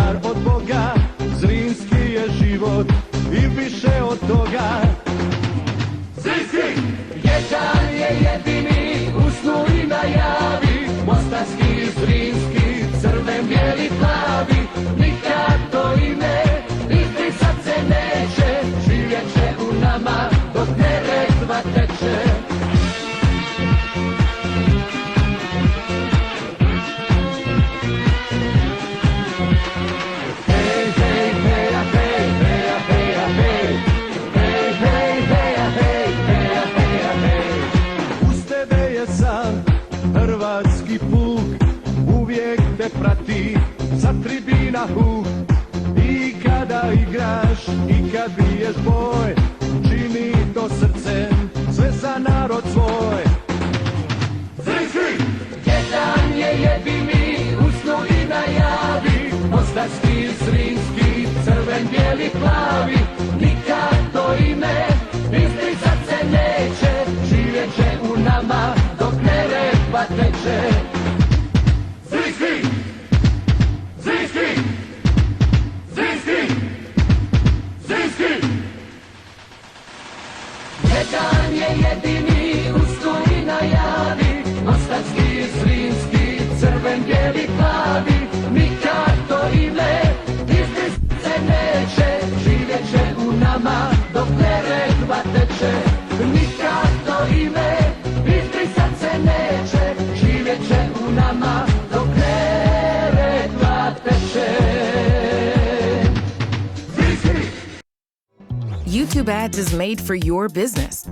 dar od Boga, Zrinski je život i više od toga. Zrinski! Jedan je jedini, u snu i najavi, mostarski, zrinski, crven, bijeli, plavi, nikad to ime izbrisat se neće, živjet će u nama dok Neretva teče. Hrvatski puk uvijek te prati, sa tribina huk. I kada igraš i kad biješ boj, čini to srcem, sve za narod svoj. Zrinski! Jedan je jedini, u snu i najavi, mostarski, zrinski, crven, bijeli, plavi, nikad to ime izbrisat se neće, živjet će u nama dok Neretva teče. Zrinski! Zrinski! Zrinski! Zrinski! Jedan je jedini, u snu i najavi, mostarski, zrinski, crven, bijeli, plavi, nikad to ime izbrisat se neće, živjet će u nama dok Neretva teče. Nikad to ime izbrisat se neće, živjet će u nama dok Neretva teče. YouTube Ads is made for your business.